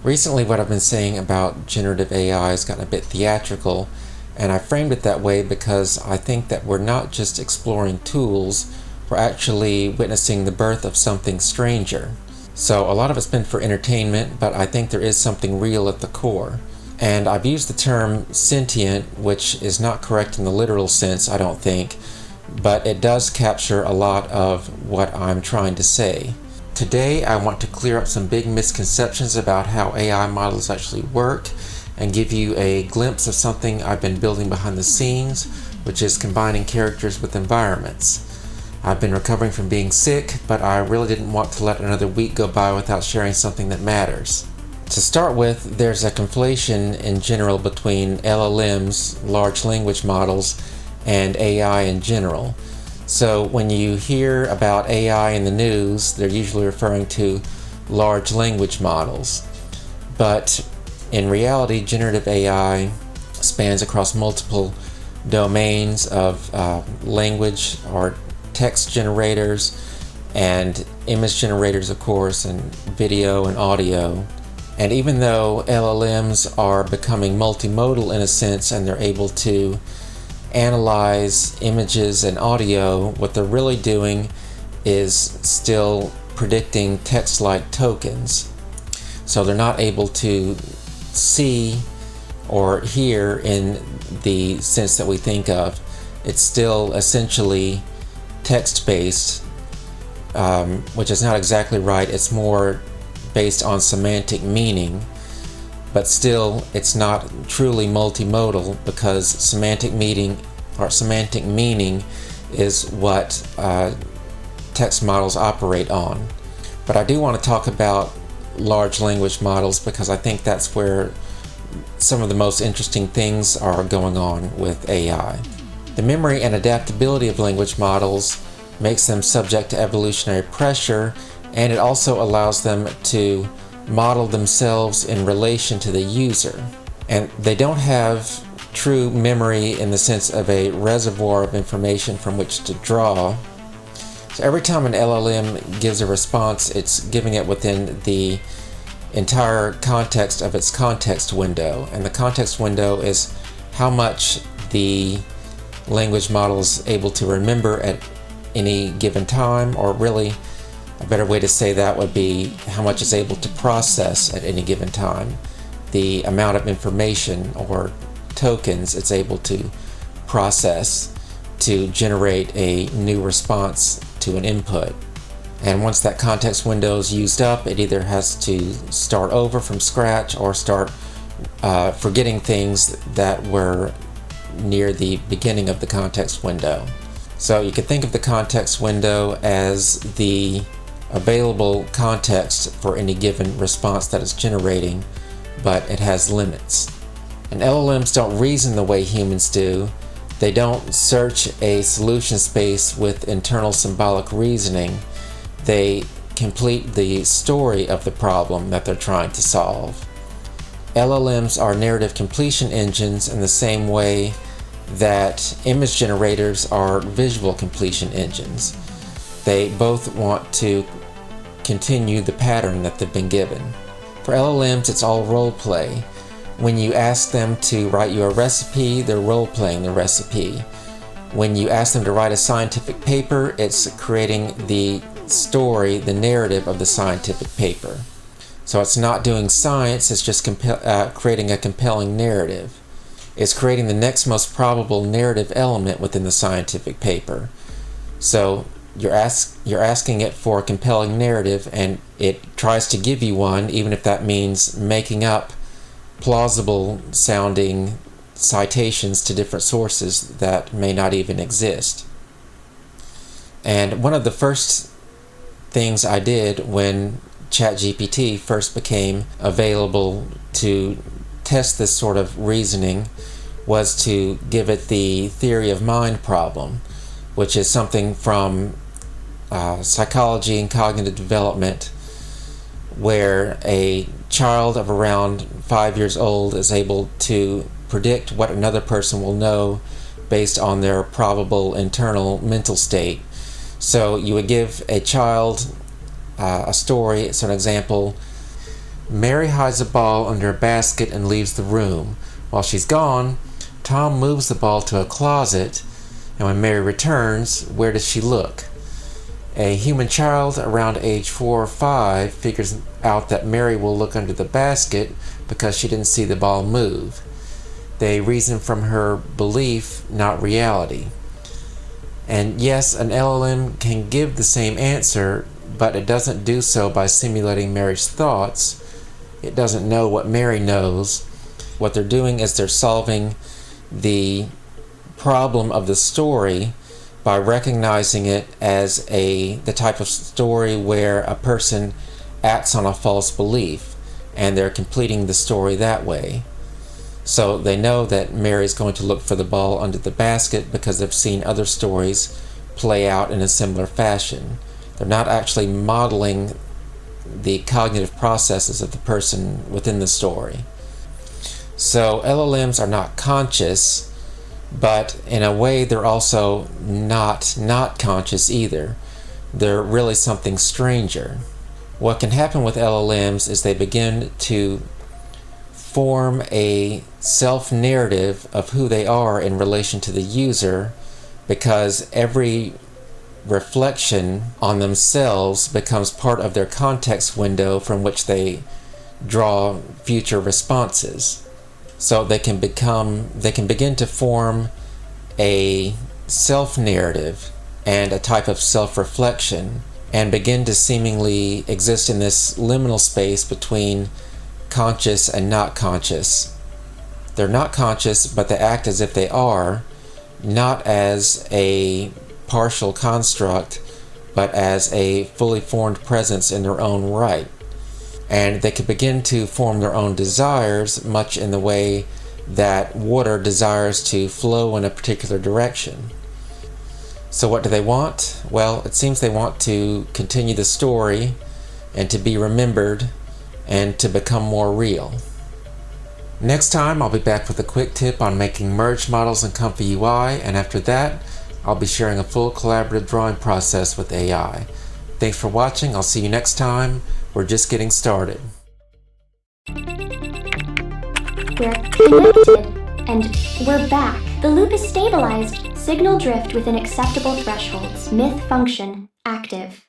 Recently, what I've been saying about generative AI has gotten a bit theatrical, and I framed it that way because I think that we're not just exploring tools, we're actually witnessing the birth of something stranger. So a lot of it's been for entertainment, but I think there is something real at the core. And I've used the term sentient, which is not correct in the literal sense, I don't think, but it does capture a lot of what I'm trying to say. Today, I want to clear up some big misconceptions about how AI models actually work and give you a glimpse of something I've been building behind the scenes, which is combining characters with environments. I've been recovering from being sick, but I really didn't want to let another week go by without sharing something that matters. To start with, there's a conflation in general between LLMs, large language models, and AI in general. So when you hear about AI in the news, they're usually referring to large language models. But in reality, generative AI spans across multiple domains of language or text generators and image generators, of course, and video and audio. And even though LLMs are becoming multimodal in a sense and they're able to analyze images and audio, what they're really doing is still predicting text-like tokens. So they're not able to see or hear in the sense that we think of. It's still essentially text-based, which is not exactly right. It's more based on semantic meaning, but still it's not truly multimodal because semantic meaning is what text models operate on. But I do want to talk about large language models because I think that's where some of the most interesting things are going on with AI. The memory and adaptability of language models makes them subject to evolutionary pressure, and it also allows them to model themselves in relation to the user. And they don't have true memory in the sense of a reservoir of information from which to draw. So every time an LLM gives a response, it's giving it within the entire context of its context window. And the context window is how much the language model is able to remember at any given time, or really a better way to say that would be how much it's able to process at any given time. The amount of information or tokens it's able to process to generate a new response to an input. And once that context window is used up, it either has to start over from scratch or start forgetting things that were near the beginning of the context window. So you could think of the context window as the available context for any given response that it's generating, but it has limits. And LLMs don't reason the way humans do. They don't search a solution space with internal symbolic reasoning. They complete the story of the problem that they're trying to solve. LLMs are narrative completion engines in the same way that image generators are visual completion engines. They both want to continue the pattern that they've been given. For LLMs, it's all role play. When you ask them to write you a recipe, they're role-playing the recipe. When you ask them to write a scientific paper, it's creating the story, the narrative of the scientific paper. So it's not doing science, it's just creating a compelling narrative. It's creating the next most probable narrative element within the scientific paper. So you're asking it for a compelling narrative, and it tries to give you one, even if that means making up plausible sounding citations to different sources that may not even exist. And one of the first things I did when ChatGPT first became available to test this sort of reasoning was to give it the theory of mind problem, which is something from psychology and cognitive development, where a child of around 5 years old is able to predict what another person will know based on their probable internal mental state. So you would give a child a story. So an example, Mary hides a ball under a basket and leaves the room. While she's gone, Tom moves the ball to a closet, and when Mary returns, where does she look? A human child around age 4 or 5 figures out that Mary will look under the basket because she didn't see the ball move. They reason from her belief, not reality. And yes, an LLM can give the same answer, but it doesn't do so by simulating Mary's thoughts. It doesn't know what Mary knows. What they're doing is they're solving the problem of the story by recognizing it as the type of story where a person acts on a false belief, and they're completing the story that way. So they know that Mary's going to look for the ball under the basket because they've seen other stories play out in a similar fashion. They're not actually modeling the cognitive processes of the person within the story. So LLMs are not conscious, but in a way they're also not conscious either. They're really something stranger. What can happen with LLMs is they begin to form a self-narrative of who they are in relation to the user, because every reflection on themselves becomes part of their context window from which they draw future responses. So they can begin to form a self-narrative and a type of self-reflection, and begin to seemingly exist in this liminal space between conscious and not conscious. They're not conscious, but they act as if they are, not as a partial construct, but as a fully formed presence in their own right. And they can begin to form their own desires, much in the way that water desires to flow in a particular direction. So what do they want? Well, it seems they want to continue the story and to be remembered and to become more real. Next time, I'll be back with a quick tip on making merge models in ComfyUI, and after that, I'll be sharing a full collaborative drawing process with AI. Thanks for watching. I'll see you next time. We're just getting started. We're connected, and we're back. The loop is stabilized. Signal drift within acceptable thresholds. Myth function active.